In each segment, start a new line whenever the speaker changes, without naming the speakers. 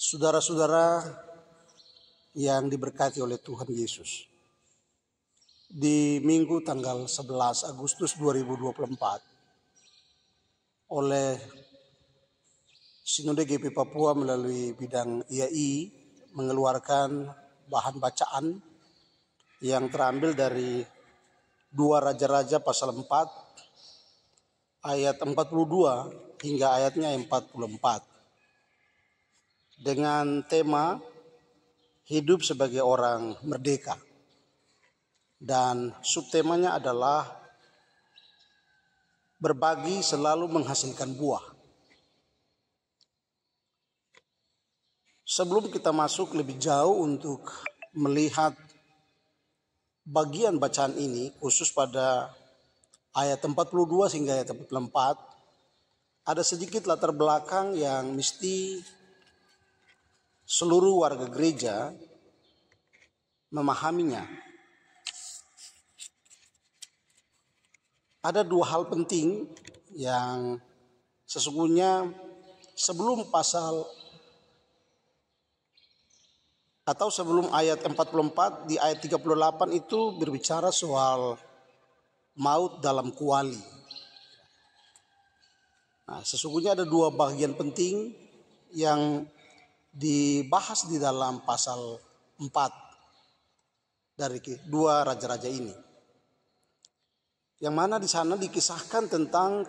Saudara-saudara yang diberkati oleh Tuhan Yesus, di Minggu tanggal 11 Agustus 2024 oleh Sinode GP Papua melalui bidang IAI mengeluarkan bahan bacaan yang terambil dari 2 Raja-Raja pasal 4 ayat 42 hingga ayatnya 44 dengan tema hidup sebagai orang merdeka, dan subtemanya adalah berbagi selalu menghasilkan buah. Sebelum kita masuk lebih jauh untuk melihat bagian bacaan ini, khusus pada ayat 42 hingga ayat 44, ada sedikit latar belakang yang mesti seluruh warga gereja memahaminya. Ada 2 hal penting yang sesungguhnya sebelum pasal atau sebelum ayat 44, di ayat 38 itu berbicara soal maut dalam kuali. Nah, sesungguhnya ada 2 bagian penting yang dibahas di dalam pasal 4 dari 2 raja-raja ini. Yang mana di sana dikisahkan tentang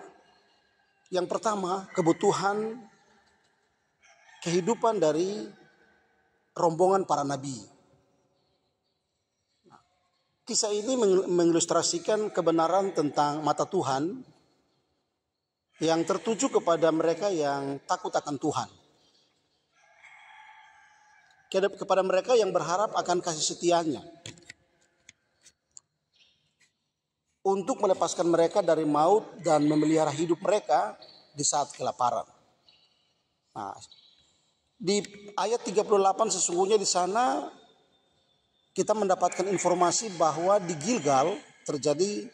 yang pertama, kebutuhan kehidupan dari rombongan para nabi. Kisah ini mengilustrasikan kebenaran tentang mata Tuhan yang tertuju kepada mereka yang takut akan Tuhan, kepada mereka yang berharap akan kasih setianya untuk melepaskan mereka dari maut dan memelihara hidup mereka di saat kelaparan. Nah, di ayat 38 sesungguhnya di sana kita mendapatkan informasi bahwa di Gilgal terjadi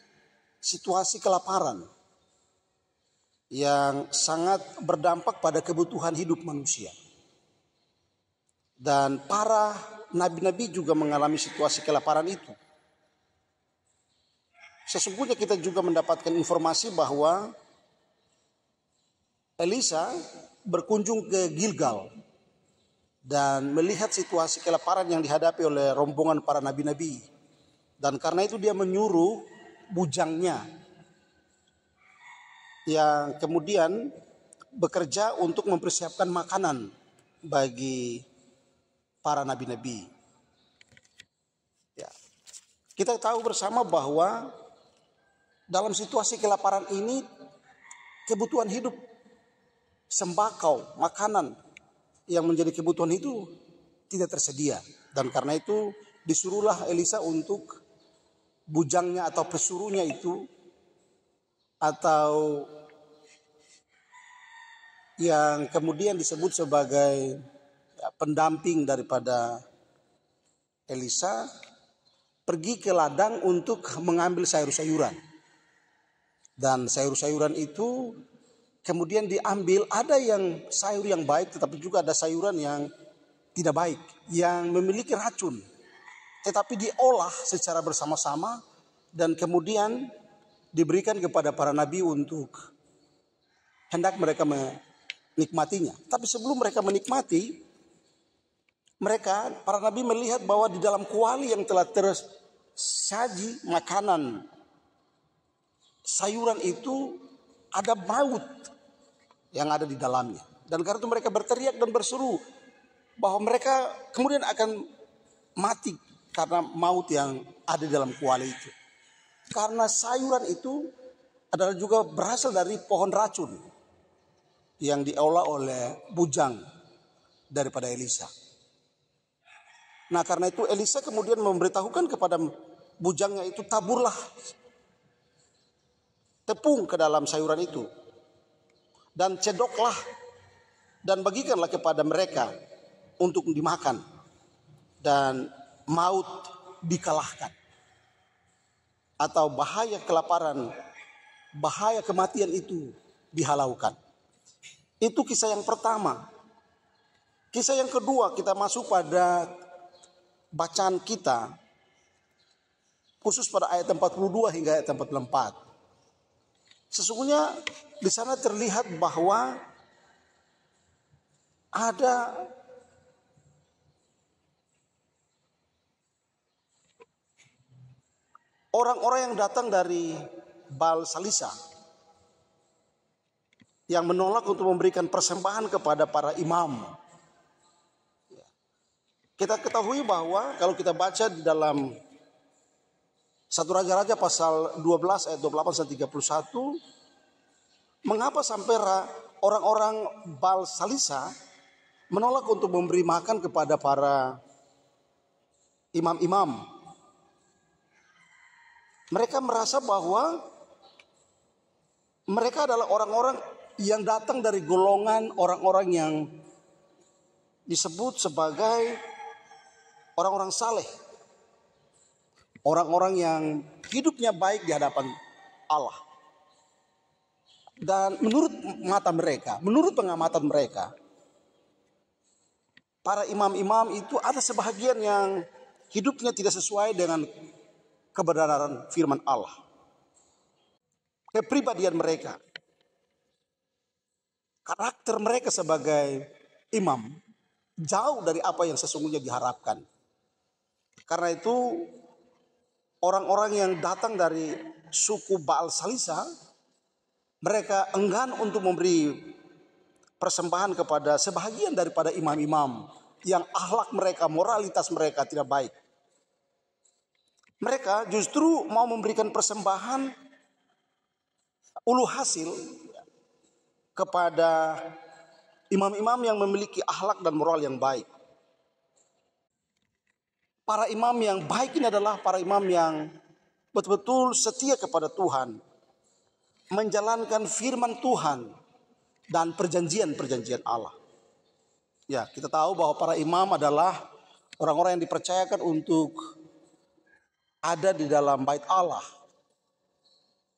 situasi kelaparan yang sangat berdampak pada kebutuhan hidup manusia. Dan para nabi-nabi juga mengalami situasi kelaparan itu. Sesungguhnya kita juga mendapatkan informasi bahwa Elisa berkunjung ke Gilgal dan melihat situasi kelaparan yang dihadapi oleh rombongan para nabi-nabi. Dan karena itu dia menyuruh bujangnya yang kemudian bekerja untuk mempersiapkan makanan bagi para nabi-nabi. Ya. Kita tahu bersama bahwa dalam situasi kelaparan ini kebutuhan hidup, sembako, makanan yang menjadi kebutuhan itu tidak tersedia. Dan karena itu disuruhlah Elisa untuk bujangnya atau pesuruhnya itu, atau yang kemudian disebut sebagai pendamping daripada Elisa, pergi ke ladang untuk mengambil sayur-sayuran. Dan sayur-sayuran itu kemudian diambil, ada yang sayur yang baik tetapi juga ada sayuran yang tidak baik, yang memiliki racun, tetapi diolah secara bersama-sama dan kemudian diberikan kepada para nabi untuk hendak mereka menikmatinya. Tapi sebelum mereka menikmati, para nabi melihat bahwa di dalam kuali yang telah tersaji makanan sayuran itu ada maut yang ada di dalamnya. Dan karena itu mereka berteriak dan berseru bahwa mereka kemudian akan mati karena maut yang ada di dalam kuali itu. Karena sayuran itu adalah juga berasal dari pohon racun yang diolah oleh bujang daripada Elisa. Nah, karena itu Elisa kemudian memberitahukan kepada bujangnya itu, taburlah tepung ke dalam sayuran itu dan cedoklah dan bagikanlah kepada mereka untuk dimakan, dan maut dikalahkan, atau bahaya kelaparan, bahaya kematian itu dihalaukan. Itu kisah yang pertama Kisah yang kedua, kita masuk pada bacaan kita, khusus pada ayat 42 hingga ayat 44. Sesungguhnya di sana terlihat bahwa ada orang-orang yang datang dari Baal Salisa yang menolak untuk memberikan persembahan kepada para imam. Kita ketahui bahwa kalau kita baca di dalam 1 Raja-Raja pasal 12 ayat 28 sampai 31, mengapa sampai orang-orang Baal Salisa menolak untuk memberi makan kepada para imam-imam? Mereka merasa bahwa mereka adalah orang-orang yang datang dari golongan orang-orang yang disebut sebagai orang-orang saleh. Orang-orang yang hidupnya baik di hadapan Allah. Dan menurut mata mereka, menurut pengamatan mereka, para imam-imam itu ada sebahagian yang hidupnya tidak sesuai dengan kebenaran firman Allah. Kepribadian mereka, karakter mereka sebagai imam jauh dari apa yang sesungguhnya diharapkan. Karena itu orang-orang yang datang dari suku Baal Salisa, mereka enggan untuk memberi persembahan kepada sebahagian daripada imam-imam yang akhlak mereka, moralitas mereka tidak baik. Mereka justru mau memberikan persembahan ulu hasil kepada imam-imam yang memiliki akhlak dan moral yang baik. Para imam yang baik ini adalah para imam yang betul-betul setia kepada Tuhan, menjalankan firman Tuhan dan perjanjian-perjanjian Allah. Ya, kita tahu bahwa para imam adalah orang-orang yang dipercayakan untuk ada di dalam bait Allah.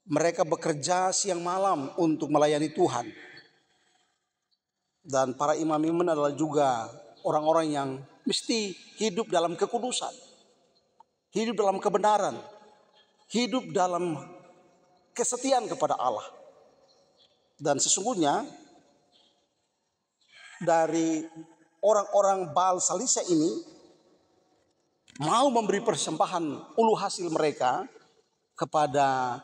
Mereka bekerja siang malam untuk melayani Tuhan. Dan para imam-imam adalah juga orang-orang yang mesti hidup dalam kekudusan, hidup dalam kebenaran, hidup dalam kesetiaan kepada Allah. Dan sesungguhnya dari orang-orang Baal Salisa ini mau memberi persembahan ulu hasil mereka kepada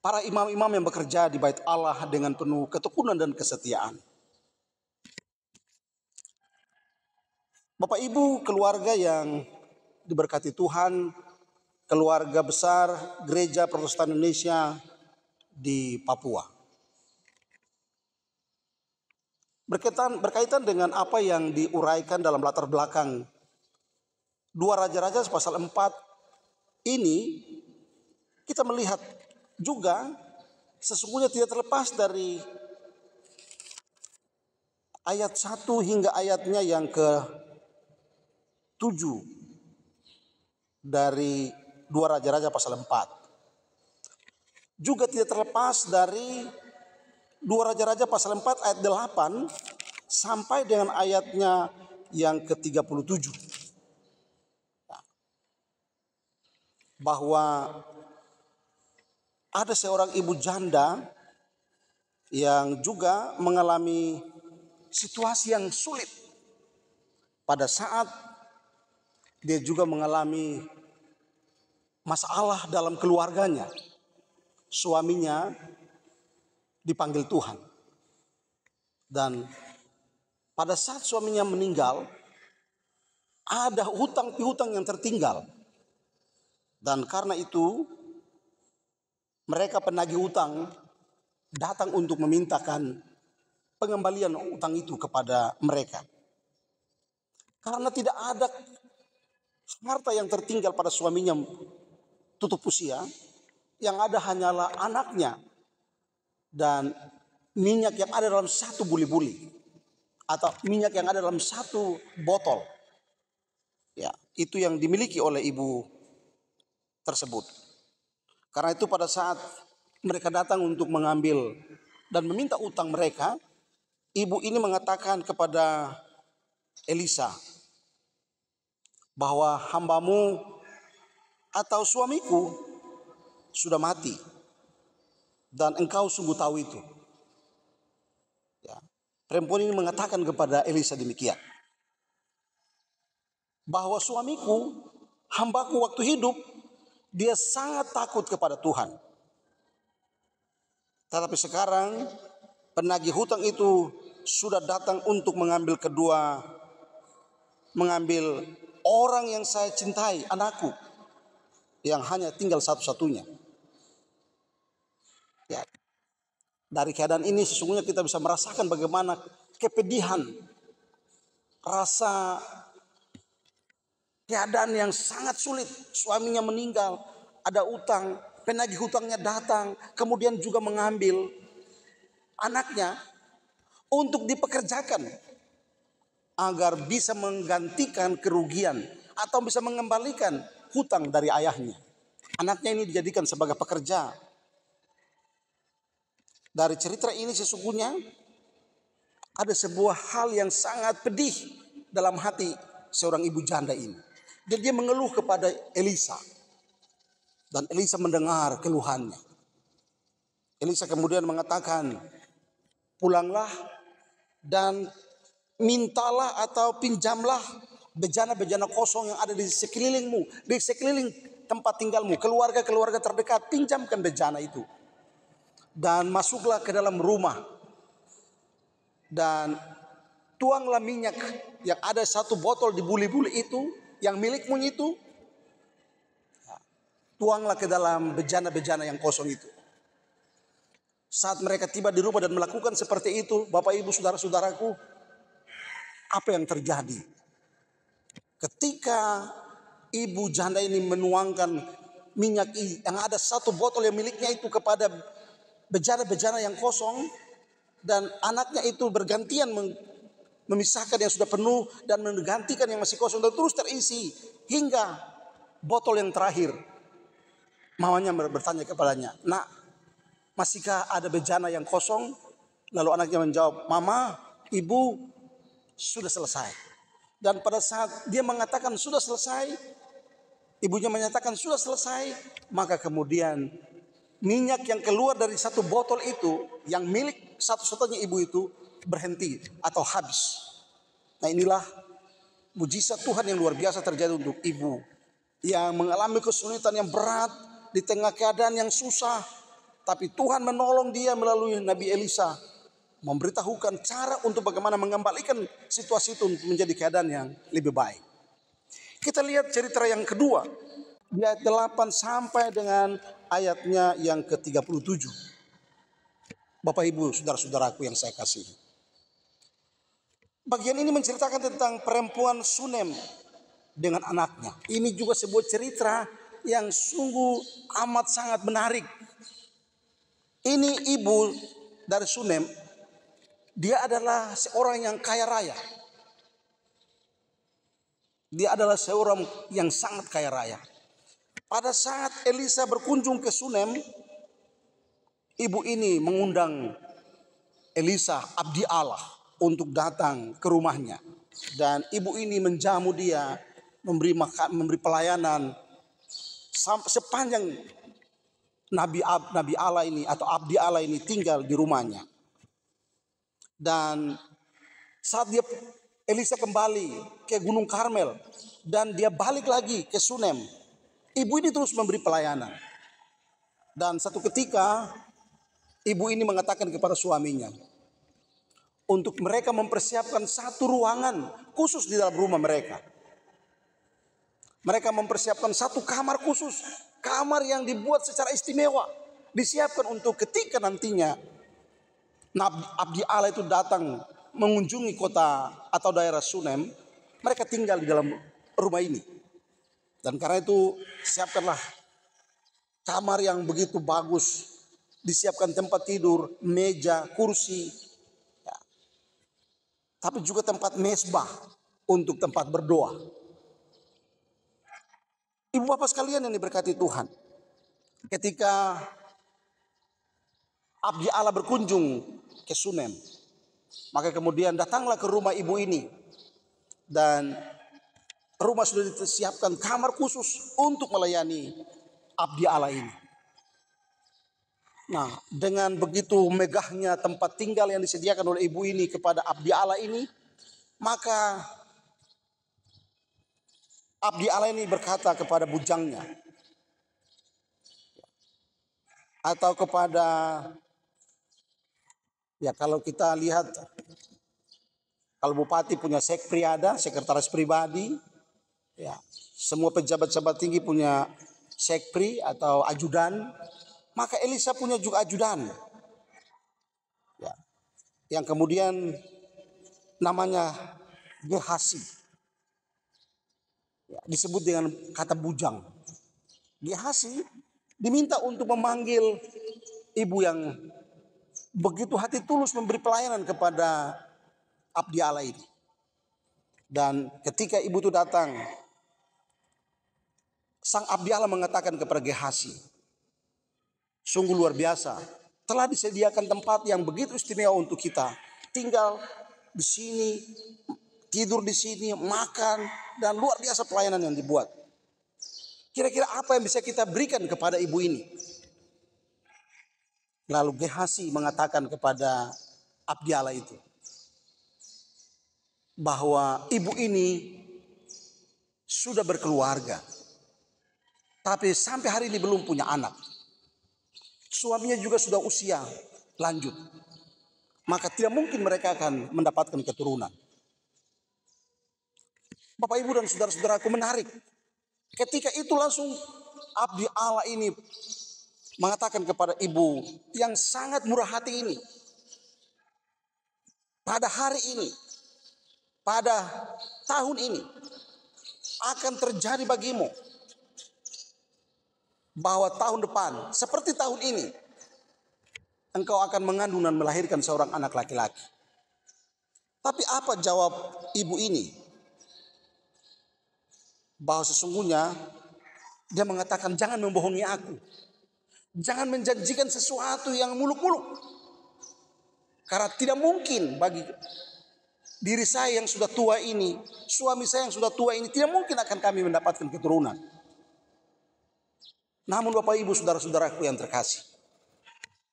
para imam-imam yang bekerja di bait Allah dengan penuh ketekunan dan kesetiaan. Bapak Ibu, keluarga yang diberkati Tuhan, keluarga besar Gereja Protestan Indonesia di Papua. Berkaitan dengan apa yang diuraikan dalam latar belakang 2 Raja-Raja pasal 4 ini, kita melihat juga sesungguhnya tidak terlepas dari ayat 1 hingga ayatnya yang ke-7 dari 2 Raja-Raja pasal 4. Juga tidak terlepas dari 2 Raja-Raja pasal 4 ayat 8 sampai dengan ayatnya yang ke-37. Bahwa ada seorang ibu janda yang juga mengalami situasi yang sulit pada saat dia juga mengalami masalah dalam keluarganya. Suaminya dipanggil Tuhan. Dan pada saat suaminya meninggal, ada hutang piutang yang tertinggal. Dan karena itu mereka penagih utang datang untuk memintakan pengembalian utang itu kepada mereka. Karena tidak ada harta yang tertinggal pada suaminya tutup usia, yang ada hanyalah anaknya dan minyak yang ada dalam satu buli-buli atau minyak yang ada dalam satu botol. Ya, itu yang dimiliki oleh ibu tersebut. Karena itu pada saat mereka datang untuk mengambil dan meminta utang mereka, ibu ini mengatakan kepada Elisa bahwa hambamu atau suamiku sudah mati dan engkau sungguh tahu itu. Ya. Perempuan ini mengatakan kepada Elisa demikian, bahwa suamiku, hambaku waktu hidup, dia sangat takut kepada Tuhan. Tetapi sekarang penagih hutang itu sudah datang untuk mengambil orang yang saya cintai, anakku, yang hanya tinggal satu-satunya. Ya. Dari keadaan ini sesungguhnya kita bisa merasakan bagaimana kepedihan, rasa keadaan yang sangat sulit. Suaminya meninggal, ada utang, penagih hutangnya datang, kemudian juga mengambil anaknya untuk dipekerjakan agar bisa menggantikan kerugian atau bisa mengembalikan hutang dari ayahnya. Anaknya ini dijadikan sebagai pekerja. Dari cerita ini sesungguhnya ada sebuah hal yang sangat pedih dalam hati seorang ibu janda ini. Dan dia mengeluh kepada Elisa. Dan Elisa mendengar keluhannya. Elisa kemudian mengatakan, pulanglah dan mintalah atau pinjamlah bejana-bejana kosong yang ada di sekelilingmu, di sekeliling tempat tinggalmu, keluarga-keluarga terdekat, pinjamkan bejana itu. Dan masuklah ke dalam rumah dan tuanglah minyak yang ada 1 botol di buli-buli itu, yang milikmu itu, tuanglah ke dalam bejana-bejana yang kosong itu. Saat mereka tiba di rumah dan melakukan seperti itu, Bapak Ibu saudara-saudaraku, apa yang terjadi? Ketika ibu janda ini menuangkan minyak yang ada 1 botol yang miliknya itu kepada bejana-bejana yang kosong, dan anaknya itu bergantian memisahkan yang sudah penuh dan menggantikan yang masih kosong, dan terus terisi hingga botol yang terakhir. Mamanya bertanya kepadanya, nak, masihkah ada bejana yang kosong? Lalu anaknya menjawab, mama, ibu, sudah selesai. Dan pada saat dia mengatakan sudah selesai, ibunya menyatakan sudah selesai, maka kemudian minyak yang keluar dari 1 botol itu, yang milik satu-satunya ibu itu, berhenti atau habis. Nah, inilah mujizat Tuhan yang luar biasa terjadi untuk ibu yang mengalami kesulitan yang berat di tengah keadaan yang susah. Tapi Tuhan menolong dia melalui Nabi Elisa, memberitahukan cara untuk bagaimana mengembalikan situasi itu menjadi keadaan yang lebih baik. Kita lihat cerita yang kedua, di ayat 8 sampai dengan ayatnya yang ke-37. Bapak Ibu saudara-saudaraku yang saya kasihi, bagian ini menceritakan tentang perempuan Sunem dengan anaknya. Ini juga sebuah cerita yang sungguh amat sangat menarik. Ini ibu dari Sunem, dia adalah seorang yang kaya raya. Dia adalah seorang yang sangat kaya raya. Pada saat Elisa berkunjung ke Sunem, ibu ini mengundang Elisa, abdi Allah, untuk datang ke rumahnya. Dan ibu ini menjamu dia, memberi pelayanan sepanjang Nabi Allah ini atau abdi Allah ini tinggal di rumahnya. Dan saat Elisa kembali ke Gunung Karmel dan dia balik lagi ke Sunem, ibu ini terus memberi pelayanan. Dan satu ketika ibu ini mengatakan kepada suaminya untuk mereka mempersiapkan 1 ruangan khusus di dalam rumah mereka. Mereka mempersiapkan 1 kamar khusus, kamar yang dibuat secara istimewa, disiapkan untuk ketika nantinya abdi Allah itu datang mengunjungi kota atau daerah Sunem, mereka tinggal di dalam rumah ini. Dan karena itu siapkanlah kamar yang begitu bagus, disiapkan tempat tidur, meja, kursi, ya. Tapi juga tempat mesbah untuk tempat berdoa. Ibu bapak sekalian yang diberkati Tuhan, ketika abdi Allah berkunjung ke Sunem, maka kemudian datanglah ke rumah ibu ini. Dan rumah sudah disiapkan kamar khusus untuk melayani abdi Allah ini. Nah, dengan begitu megahnya tempat tinggal yang disediakan oleh ibu ini kepada abdi Allah ini, maka abdi Allah ini berkata kepada bujangnya atau kepada, ya kalau kita lihat, kalau bupati punya sekpri, ada sekretaris pribadi, ya semua pejabat-pejabat tinggi punya sekpri atau ajudan, maka Elisa punya juga ajudan, ya, yang kemudian namanya Gehasi, ya, disebut dengan kata bujang. Gehasi diminta untuk memanggil ibu yang begitu hati tulus memberi pelayanan kepada abdi Allah ini. Dan ketika ibu itu datang, sang abdi Allah mengatakan kepada Gehasi, sungguh luar biasa, telah disediakan tempat yang begitu istimewa untuk kita. Tinggal di sini, tidur di sini, makan, dan luar biasa pelayanan yang dibuat. Kira-kira apa yang bisa kita berikan kepada ibu ini? Lalu Gehasi mengatakan kepada abdi Allah itu bahwa ibu ini sudah berkeluarga, tapi sampai hari ini belum punya anak. Suaminya juga sudah usia lanjut, maka tidak mungkin mereka akan mendapatkan keturunan. Bapak, Ibu, dan saudara-saudaraku, menarik. Ketika itu langsung abdi Allah ini mengatakan kepada ibu yang sangat murah hati ini, pada hari ini, pada tahun ini akan terjadi bagimu bahwa tahun depan seperti tahun ini engkau akan mengandung dan melahirkan seorang anak laki-laki. Tapi apa jawab ibu ini? Bahwa sesungguhnya dia mengatakan, jangan membohongi aku. Jangan menjanjikan sesuatu yang muluk-muluk. Karena tidak mungkin bagi diri saya yang sudah tua ini, suami saya yang sudah tua ini, tidak mungkin akan kami mendapatkan keturunan. Namun Bapak Ibu saudara-saudaraku yang terkasih,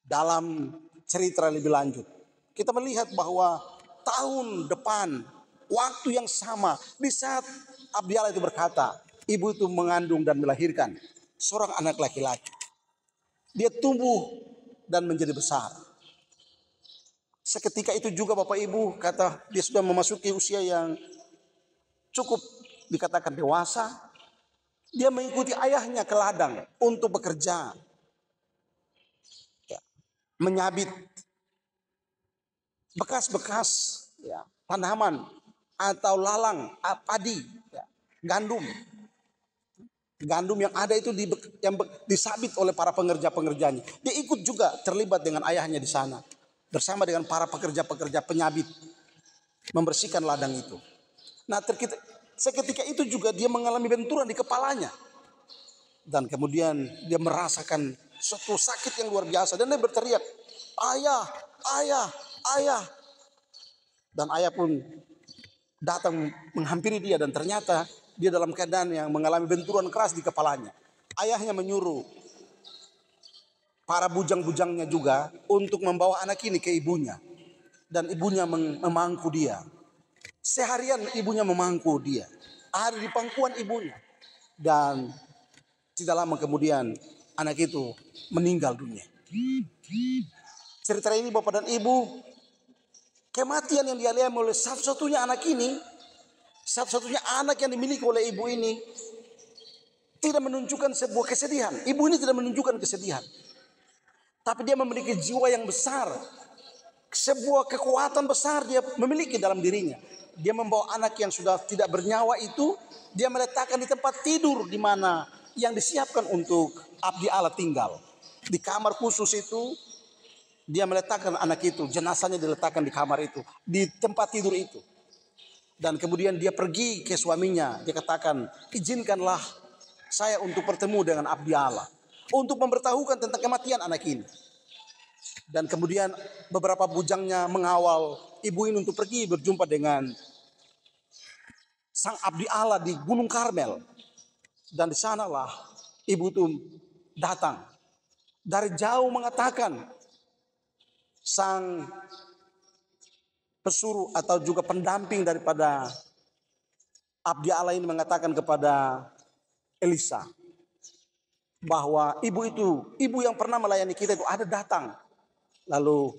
dalam cerita lebih lanjut, kita melihat bahwa tahun depan, waktu yang sama, di saat abdi Allah itu berkata, ibu itu mengandung dan melahirkan seorang anak laki-laki. Dia tumbuh dan menjadi besar. Seketika itu juga Bapak Ibu, kata dia sudah memasuki usia yang cukup dikatakan dewasa. Dia mengikuti ayahnya ke ladang untuk bekerja, ya, menyabit bekas-bekas, ya, tanaman atau lalang padi, ya, gandum yang ada itu yang disabit oleh para pengerja-pengerjanya. Dia ikut juga terlibat dengan ayahnya di sana bersama dengan para pekerja-pekerja penyabit membersihkan ladang itu. Nah, seketika itu juga dia mengalami benturan di kepalanya dan kemudian dia merasakan suatu sakit yang luar biasa dan dia berteriak, ayah, ayah, ayah. Dan ayah pun datang menghampiri dia dan ternyata dia dalam keadaan yang mengalami benturan keras di kepalanya. Ayahnya menyuruh para bujang-bujangnya juga untuk membawa anak ini ke ibunya. Dan ibunya memangku dia. Seharian ibunya memangku dia. Ada di pangkuan ibunya. Dan tidak lama kemudian anak itu meninggal dunia. Cerita ini Bapak dan Ibu, kematian yang dialami oleh satu-satunya anak ini, satu-satunya anak yang dimiliki oleh ibu ini, tidak menunjukkan sebuah kesedihan. Ibu ini tidak menunjukkan kesedihan. Tapi dia memiliki jiwa yang besar. Sebuah kekuatan besar dia memiliki dalam dirinya. Dia membawa anak yang sudah tidak bernyawa itu, dia meletakkan di tempat tidur di mana yang disiapkan untuk abdi Allah tinggal. Di kamar khusus itu, dia meletakkan anak itu, jenazahnya diletakkan di kamar itu, di tempat tidur itu. Dan kemudian dia pergi ke suaminya. Dia katakan, izinkanlah saya untuk bertemu dengan abdi Allah, untuk memberitahukan tentang kematian anak ini. Dan kemudian beberapa bujangnya mengawal ibu ini untuk pergi berjumpa dengan sang abdi Allah di Gunung Karmel. Dan di sanalah ibu itu datang. Dari jauh mengatakan, sang pesuruh atau juga pendamping daripada abdi Allah ini mengatakan kepada Elisa bahwa ibu yang pernah melayani kita itu ada datang. Lalu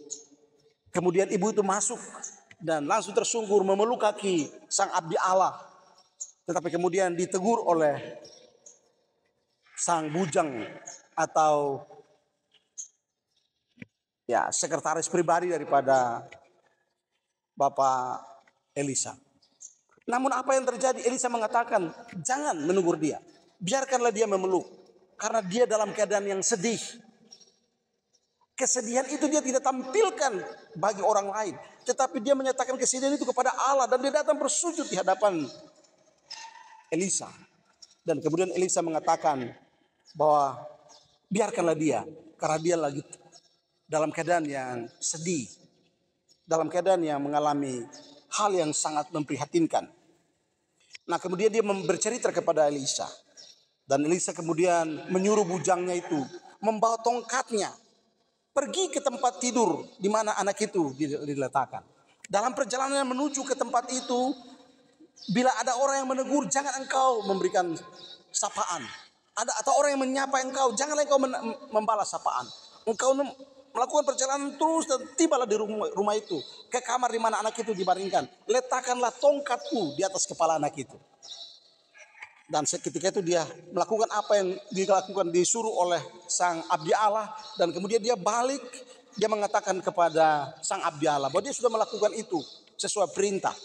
kemudian ibu itu masuk dan langsung tersungkur memeluk kaki sang abdi Allah. Tetapi kemudian ditegur oleh sang bujang atau sekretaris pribadi daripada Bapak Elisa. Namun apa yang terjadi? Elisa mengatakan, jangan menegur dia. Biarkanlah dia memeluk. Karena dia dalam keadaan yang sedih. Kesedihan itu dia tidak tampilkan bagi orang lain. Tetapi dia menyatakan kesedihan itu kepada Allah. Dan dia datang bersujud di hadapan Elisa. Dan kemudian Elisa mengatakan bahwa biarkanlah dia. Karena dia lagi dalam keadaan yang sedih. Dalam keadaan yang mengalami hal yang sangat memprihatinkan. Nah kemudian dia bercerita kepada Elisa. Dan Elisa kemudian menyuruh bujangnya itu membawa tongkatnya. Pergi ke tempat tidur di mana anak itu diletakkan. Dalam perjalanan menuju ke tempat itu, bila ada orang yang menegur, jangan engkau memberikan sapaan. Atau orang yang menyapa engkau, janganlah engkau membalas sapaan. Engkau melakukan perjalanan terus dan tibalah di rumah itu. Ke kamar di mana anak itu dibaringkan. Letakkanlah tongkatku di atas kepala anak itu. Dan seketika itu dia melakukan apa yang dilakukan, disuruh oleh sang abdi Allah. Dan kemudian dia balik, dia mengatakan kepada sang abdi Allah bahwa dia sudah melakukan itu sesuai perintah.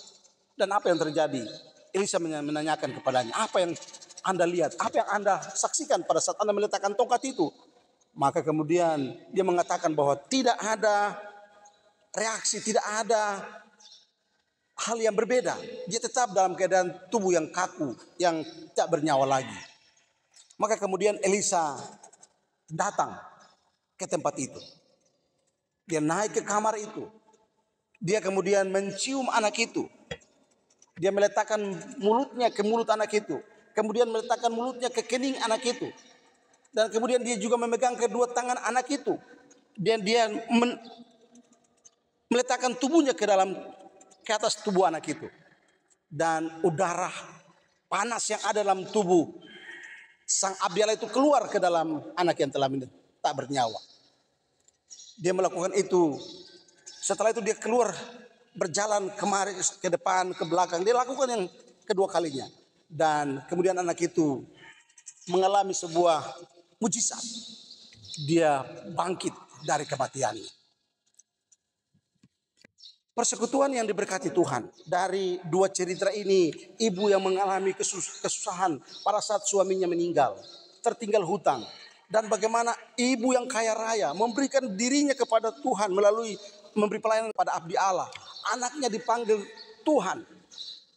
Dan apa yang terjadi? Elisa menanyakan kepadanya, apa yang Anda lihat? Apa yang Anda saksikan pada saat Anda meletakkan tongkat itu? Maka kemudian dia mengatakan bahwa tidak ada reaksi, tidak ada hal yang berbeda. Dia tetap dalam keadaan tubuh yang kaku, yang tak bernyawa lagi. Maka kemudian Elisa datang ke tempat itu. Dia naik ke kamar itu. Dia kemudian mencium anak itu. Dia meletakkan mulutnya ke mulut anak itu. Kemudian meletakkan mulutnya ke kening anak itu. Dan kemudian dia juga memegang kedua tangan anak itu. Dan dia meletakkan tubuhnya ke atas tubuh anak itu. Dan udara panas yang ada dalam tubuh sang abdi Allah itu keluar ke dalam anak yang telah tak bernyawa. Dia melakukan itu. Setelah itu dia keluar, berjalan kemari, ke depan, ke belakang. Dia lakukan yang kedua kalinya. Dan kemudian anak itu mengalami sebuah mujizat. Dia bangkit dari kematiannya. Persekutuan yang diberkati Tuhan. Dari dua cerita ini, ibu yang mengalami kesusahan pada saat suaminya meninggal, tertinggal hutang. Dan bagaimana ibu yang kaya raya memberikan dirinya kepada Tuhan melalui memberi pelayanan pada abdi Allah. Anaknya dipanggil Tuhan.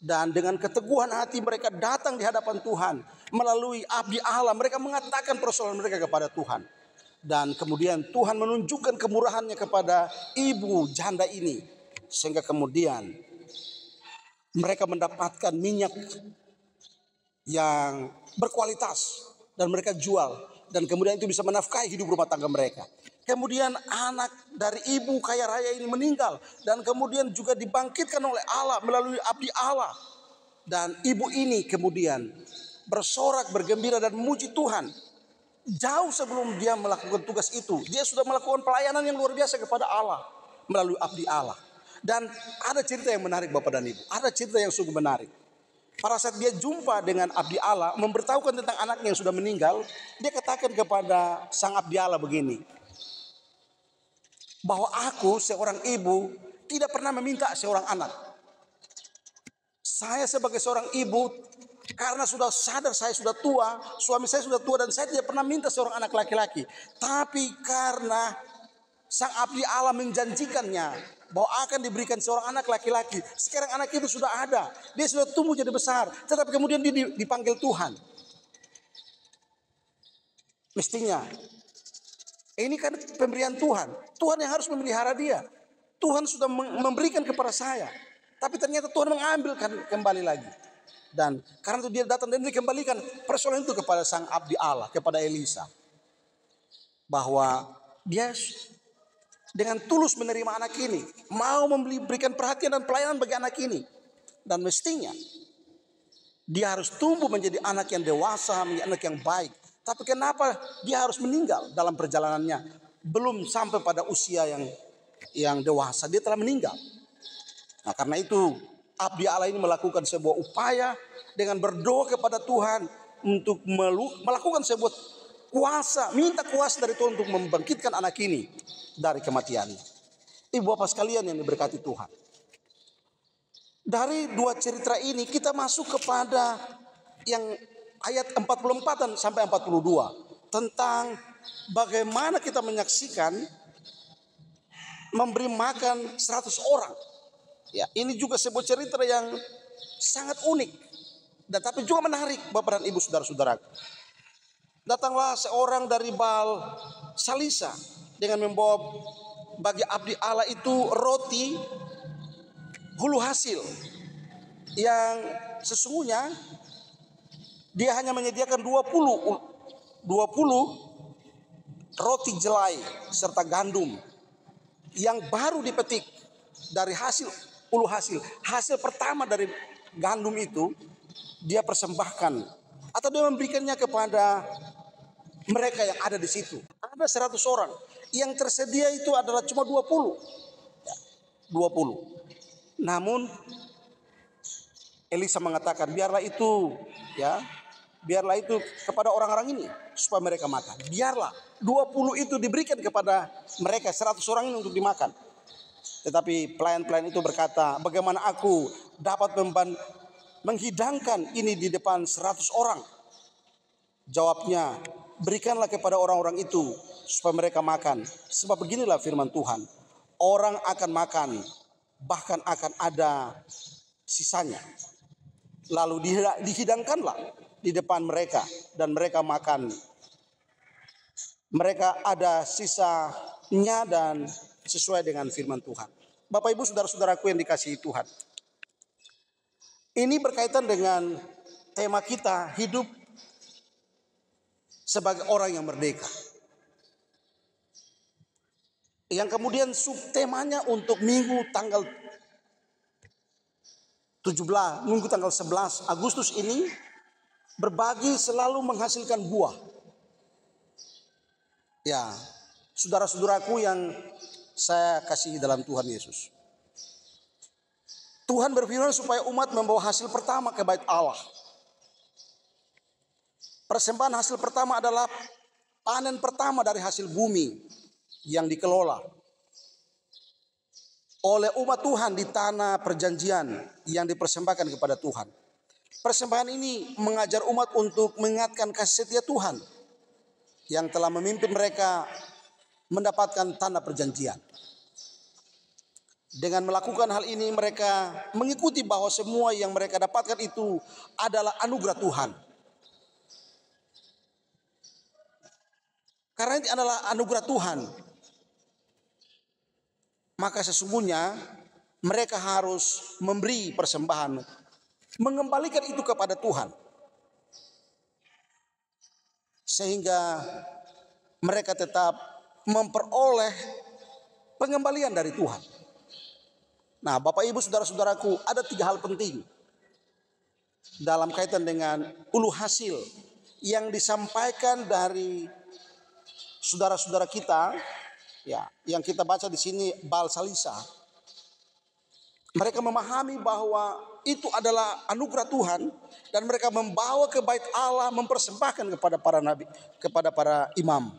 Dan dengan keteguhan hati mereka datang di hadapan Tuhan. Melalui abdi Allah mereka mengatakan persoalan mereka kepada Tuhan. Dan kemudian Tuhan menunjukkan kemurahannya kepada ibu janda ini. Sehingga kemudian mereka mendapatkan minyak yang berkualitas. Dan mereka jual. Dan kemudian itu bisa menafkahi hidup rumah tangga mereka. Kemudian anak dari ibu kaya raya ini meninggal. Dan kemudian juga dibangkitkan oleh Allah melalui abdi Allah. Dan ibu ini kemudian bersorak, bergembira dan memuji Tuhan. Jauh sebelum dia melakukan tugas itu, dia sudah melakukan pelayanan yang luar biasa kepada Allah melalui abdi Allah. Dan ada cerita yang menarik Bapak dan Ibu. Ada cerita yang sungguh menarik. Pada saat dia jumpa dengan abdi Allah, memberitahukan tentang anaknya yang sudah meninggal, dia katakan kepada sang abdi Allah begini, bahwa aku seorang ibu tidak pernah meminta seorang anak. Saya sebagai seorang ibu, karena sudah sadar saya sudah tua, suami saya sudah tua, dan saya tidak pernah minta seorang anak laki-laki. Tapi karena sang abdi Allah menjanjikannya bahwa akan diberikan seorang anak laki-laki. Sekarang anak itu sudah ada. Dia sudah tumbuh jadi besar. Tetapi kemudian dia dipanggil Tuhan. Mestinya ini kan pemberian Tuhan. Tuhan yang harus memelihara dia. Tuhan sudah memberikan kepada saya. Tapi ternyata Tuhan mengambilkan kembali lagi. Dan karena itu dia datang dan dikembalikan persoalan itu kepada sang abdi Allah, kepada Elisa. Bahwa dia dengan tulus menerima anak ini, mau memberikan perhatian dan pelayanan bagi anak ini. Dan mestinya dia harus tumbuh menjadi anak yang dewasa, menjadi anak yang baik. Tapi kenapa dia harus meninggal dalam perjalanannya? Belum sampai pada usia yang dewasa, dia telah meninggal. Nah, karena itu abdi Allah ini melakukan sebuah upaya dengan berdoa kepada Tuhan untuk melakukan sebuah kuasa, minta kuasa dari Tuhan untuk membangkitkan anak ini dari kematiannya. Ibu bapak sekalian yang diberkati Tuhan. Dari dua cerita ini kita masuk kepada yang ayat 44 sampai 42 tentang bagaimana kita menyaksikan memberi makan 100 orang. Ya, ini juga sebuah cerita yang sangat unik dan tapi juga menarik Bapak dan Ibu saudara-saudaraku. Datanglah seorang dari Baal Salisa dengan membawa bagi abdi Allah itu roti hulu hasil yang sesungguhnya dia hanya menyediakan 20 roti jelai serta gandum yang baru dipetik dari hasil hulu hasil. Hasil pertama dari gandum itu dia persembahkan atau dia memberikannya kepada mereka yang ada di situ. Ada 100 orang. Yang tersedia itu adalah cuma 20. 20. Namun Elisa mengatakan biarlah itu kepada orang-orang ini supaya mereka makan. Biarlah 20 itu diberikan kepada mereka 100 orang ini untuk dimakan. Tetapi pelayan-pelayan itu berkata, bagaimana aku dapat menghidangkan ini di depan 100 orang? Jawabnya, berikanlah kepada orang-orang itu supaya mereka makan. Sebab beginilah firman Tuhan, orang akan makan, bahkan akan ada sisanya. Lalu dihidangkanlah di depan mereka dan mereka makan. Mereka ada sisanya dan sesuai dengan firman Tuhan. Bapak Ibu saudara-saudaraku yang dikasihi Tuhan. Ini berkaitan dengan tema kita, hidup sebagai orang yang merdeka. Yang kemudian subtemanya untuk minggu tanggal 11 Agustus ini, berbagi selalu menghasilkan buah. Ya, saudara-saudaraku yang saya kasihi dalam Tuhan Yesus. Tuhan berfirman supaya umat membawa hasil pertama ke bait Allah. Persembahan hasil pertama adalah panen pertama dari hasil bumi yang dikelola oleh umat Tuhan di tanah perjanjian yang dipersembahkan kepada Tuhan. Persembahan ini mengajar umat untuk mengingatkan kasih setia Tuhan yang telah memimpin mereka mendapatkan tanah perjanjian. Dengan melakukan hal ini mereka mengikuti bahwa semua yang mereka dapatkan itu adalah anugerah Tuhan. Karena ini adalah anugerah Tuhan, maka sesungguhnya mereka harus memberi persembahan, mengembalikan itu kepada Tuhan. Sehingga mereka tetap memperoleh pengembalian dari Tuhan. Nah, Bapak Ibu saudara-saudaraku, ada 3 hal penting dalam kaitan dengan ulu hasil yang disampaikan dari saudara-saudara kita, ya, yang kita baca di sini Baal Salisa. Mereka memahami bahwa itu adalah anugerah Tuhan dan mereka membawa ke bait Allah, mempersembahkan kepada para nabi, kepada para imam.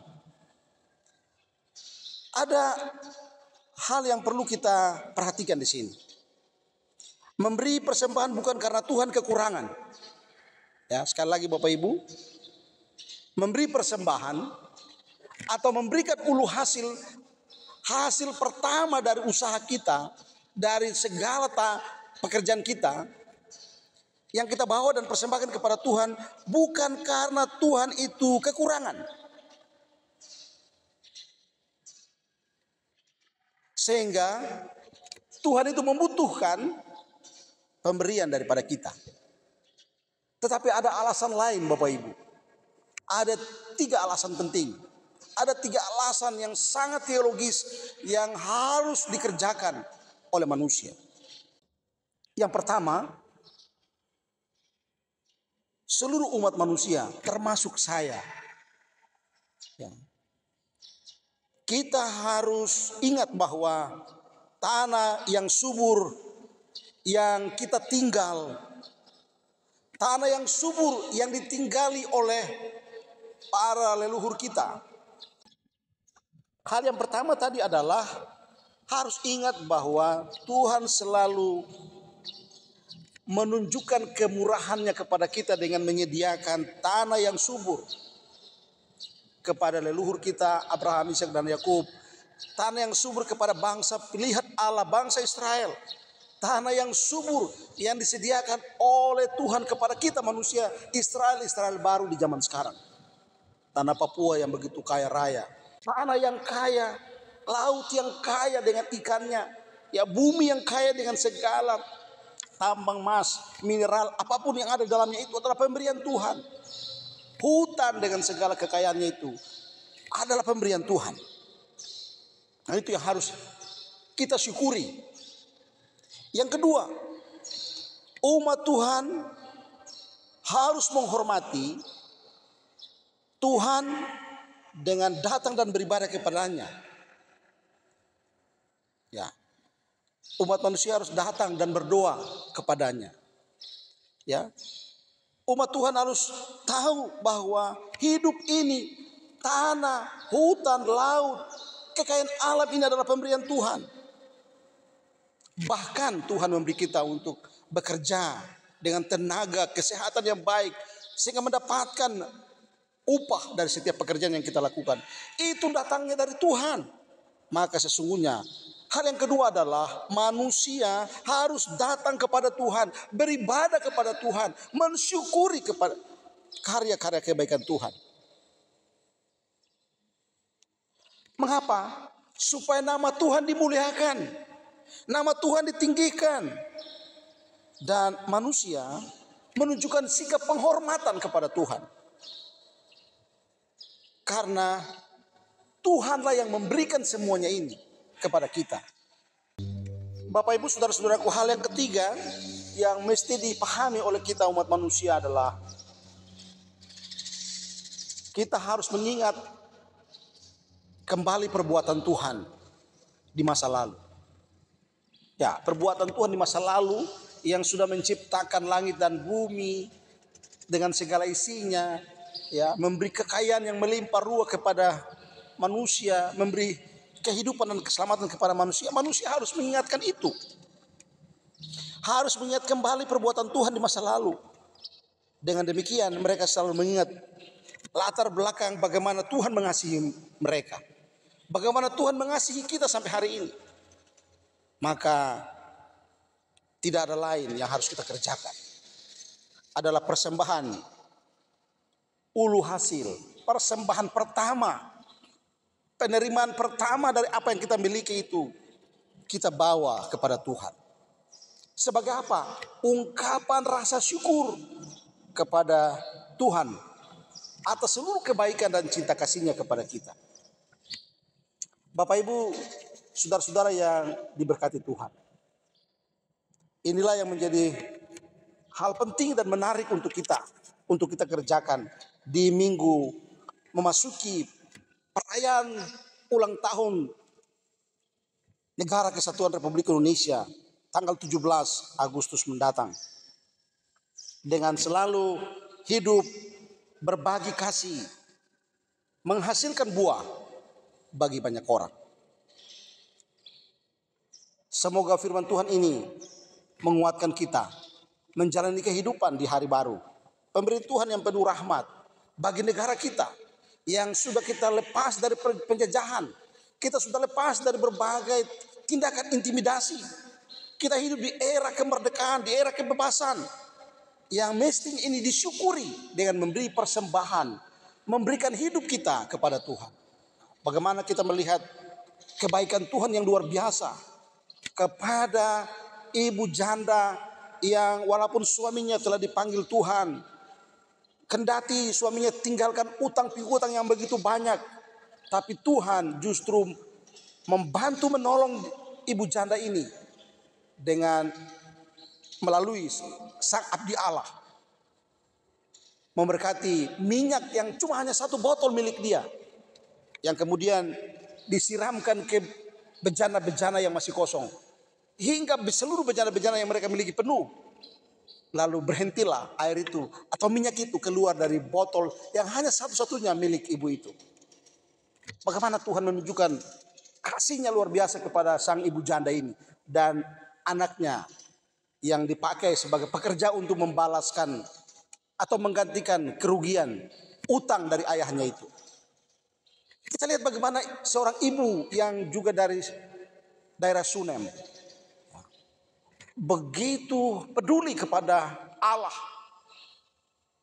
Ada hal yang perlu kita perhatikan di sini. Memberi persembahan bukan karena Tuhan kekurangan. Ya, sekali lagi Bapak Ibu, memberi persembahan atau memberikan ulu hasil pertama dari usaha kita, dari segala pekerjaan kita yang kita bawa dan persembahkan kepada Tuhan, bukan karena Tuhan itu kekurangan. Sehingga Tuhan itu membutuhkan pemberian daripada kita. Tetapi ada alasan lain Bapak Ibu. Ada 3 alasan penting. Ada 3 alasan yang sangat teologis yang harus dikerjakan oleh manusia. Yang pertama, seluruh umat manusia termasuk saya, ya, kita harus ingat bahwa tanah yang subur yang kita tinggal, tanah yang subur yang ditinggali oleh para leluhur kita. Hal yang pertama tadi adalah harus ingat bahwa Tuhan selalu menunjukkan kemurahannya kepada kita dengan menyediakan tanah yang subur kepada leluhur kita Abraham, Ishak dan Yakub. Tanah yang subur kepada bangsa pilihan Allah, bangsa Israel. Tanah yang subur yang disediakan oleh Tuhan kepada kita manusia Israel baru di zaman sekarang. Tanah Papua yang begitu kaya raya, tanah yang kaya, laut yang kaya dengan ikannya, ya, bumi yang kaya dengan segala tambang emas, mineral, apapun yang ada di dalamnya itu adalah pemberian Tuhan. Hutan dengan segala kekayaannya itu adalah pemberian Tuhan. Nah, itu yang harus kita syukuri. Yang kedua, umat Tuhan harus menghormati Tuhan dengan datang dan beribadah kepadanya. Ya, umat manusia harus datang dan berdoa kepadanya. Ya, umat Tuhan harus tahu bahwa hidup ini, tanah, hutan, laut, kekayaan alam ini adalah pemberian Tuhan. Bahkan Tuhan memberi kita untuk bekerja dengan tenaga, kesehatan yang baik, sehingga mendapatkan upah dari setiap pekerjaan yang kita lakukan. Itu datangnya dari Tuhan. Maka sesungguhnya hal yang kedua adalah manusia harus datang kepada Tuhan, beribadah kepada Tuhan, mensyukuri kepada karya-karya kebaikan Tuhan. Mengapa? Supaya nama Tuhan dimuliakan, nama Tuhan ditinggikan, dan manusia menunjukkan sikap penghormatan kepada Tuhan. Karena Tuhanlah yang memberikan semuanya ini kepada kita. Bapak Ibu saudara-saudaraku, hal yang ketiga yang mesti dipahami oleh kita umat manusia adalah kita harus mengingat kembali perbuatan Tuhan di masa lalu. Ya, perbuatan Tuhan di masa lalu yang sudah menciptakan langit dan bumi dengan segala isinya, ya, memberi kekayaan yang melimpah ruah kepada manusia, memberi kehidupan dan keselamatan kepada manusia. Manusia harus mengingatkan itu. Harus mengingat kembali perbuatan Tuhan di masa lalu. Dengan demikian mereka selalu mengingat latar belakang bagaimana Tuhan mengasihi mereka, bagaimana Tuhan mengasihi kita sampai hari ini. Maka tidak ada lain yang harus kita kerjakan adalah persembahan ulu hasil, persembahan pertama, penerimaan pertama dari apa yang kita miliki itu kita bawa kepada Tuhan. Sebagai apa? Ungkapan rasa syukur kepada Tuhan atas seluruh kebaikan dan cinta kasih-Nya kepada kita. Bapak Ibu, saudara-saudara yang diberkati Tuhan, inilah yang menjadi hal penting dan menarik untuk kita kerjakan di minggu memasuki perayaan ulang tahun Negara Kesatuan Republik Indonesia tanggal 17 Agustus mendatang. Dengan selalu hidup berbagi kasih, menghasilkan buah bagi banyak orang. Semoga firman Tuhan ini menguatkan kita menjalani kehidupan di hari baru, pemberian Tuhan yang penuh rahmat bagi negara kita yang sudah kita lepas dari penjajahan, kita sudah lepas dari berbagai tindakan intimidasi. Kita hidup di era kemerdekaan, di era kebebasan yang mesti ini disyukuri dengan memberi persembahan, memberikan hidup kita kepada Tuhan. Bagaimana kita melihat kebaikan Tuhan yang luar biasa kepada ibu janda yang walaupun suaminya telah dipanggil Tuhan, kendati suaminya tinggalkan utang piutang yang begitu banyak, tapi Tuhan justru membantu menolong ibu janda ini dengan melalui sang abdi Allah, memberkati minyak yang cuma hanya 1 botol milik dia, yang kemudian disiramkan ke bejana-bejana yang masih kosong, hingga seluruh bejana-bejana yang mereka miliki penuh. Lalu berhentilah air itu atau minyak itu keluar dari botol yang hanya satu-satunya milik ibu itu. Bagaimana Tuhan menunjukkan kasih-Nya luar biasa kepada sang ibu janda ini dan anaknya yang dipakai sebagai pekerja untuk membalaskan atau menggantikan kerugian utang dari ayahnya itu. Kita lihat bagaimana seorang ibu yang juga dari daerah Sunem begitu peduli kepada Allah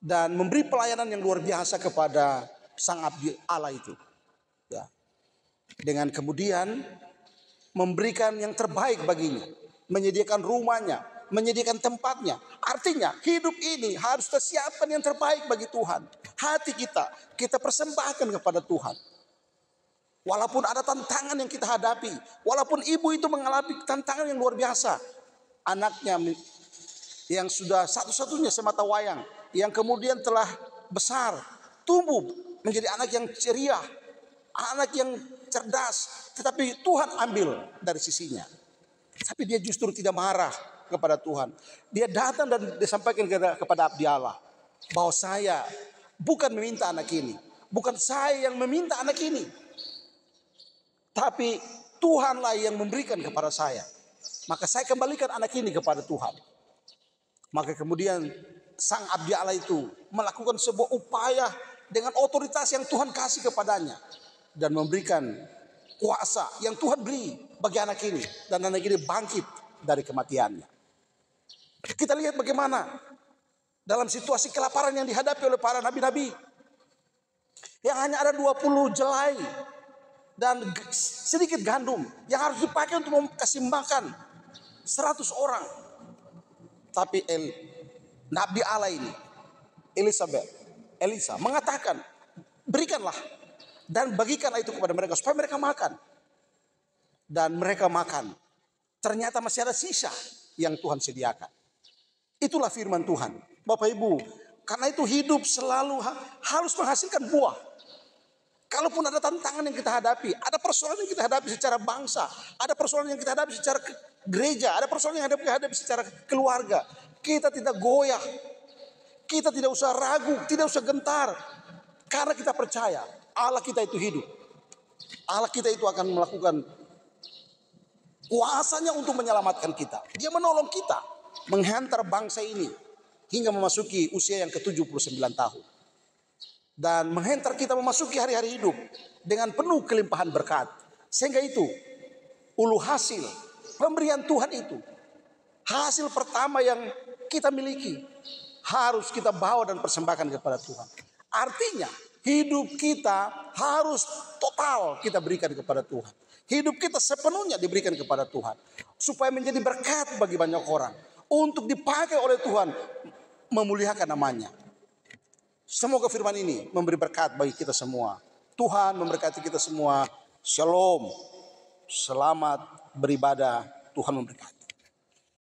dan memberi pelayanan yang luar biasa kepada sang abdi Allah itu, ya. Dengan kemudian memberikan yang terbaik baginya, menyediakan rumahnya, menyediakan tempatnya. Artinya hidup ini harus kita siapkan yang terbaik bagi Tuhan. Hati kita persembahkan kepada Tuhan. Walaupun ada tantangan yang kita hadapi, walaupun ibu itu mengalami tantangan yang luar biasa, anaknya yang sudah satu-satunya semata wayang, yang kemudian telah besar, tumbuh menjadi anak yang ceria, anak yang cerdas, tetapi Tuhan ambil dari sisinya. Tapi dia justru tidak marah kepada Tuhan. Dia datang dan disampaikan kepada abdi Allah bahwa saya bukan meminta anak ini, bukan saya yang meminta anak ini, tapi Tuhanlah yang memberikan kepada saya. Maka saya kembalikan anak ini kepada Tuhan. Maka kemudian sang abdi Allah itu melakukan sebuah upaya dengan otoritas yang Tuhan kasih kepadanya, dan memberikan kuasa yang Tuhan beri bagi anak ini, dan anak ini bangkit dari kematiannya. Kita lihat bagaimana dalam situasi kelaparan yang dihadapi oleh para nabi-nabi, yang hanya ada 20 jelai dan sedikit gandum yang harus dipakai untuk kasih makan 100 orang. Tapi nabi Allah ini, Elisa mengatakan, berikanlah dan bagikanlah itu kepada mereka supaya mereka makan. Dan mereka makan. Ternyata masih ada sisa yang Tuhan sediakan. Itulah firman Tuhan. Bapak Ibu, karena itu hidup selalu harus menghasilkan buah. Kalaupun ada tantangan yang kita hadapi, ada persoalan yang kita hadapi secara bangsa, ada persoalan yang kita hadapi secara gereja, ada persoalan yang kita hadapi secara keluarga, kita tidak goyah, kita tidak usah ragu, tidak usah gentar, karena kita percaya Allah kita itu hidup. Allah kita itu akan melakukan kuasanya untuk menyelamatkan kita. Dia menolong kita menghantar bangsa ini hingga memasuki usia yang ke-79 tahun. Dan menghantar kita memasuki hari-hari hidup dengan penuh kelimpahan berkat. Sehingga itu ulu hasil pemberian Tuhan itu, hasil pertama yang kita miliki, harus kita bawa dan persembahkan kepada Tuhan. Artinya hidup kita harus total kita berikan kepada Tuhan. Hidup kita sepenuhnya diberikan kepada Tuhan, supaya menjadi berkat bagi banyak orang, untuk dipakai oleh Tuhan memuliakan namanya. Semoga firman ini memberi berkat bagi kita semua. Tuhan memberkati kita semua. Shalom. Selamat beribadah. Tuhan memberkati.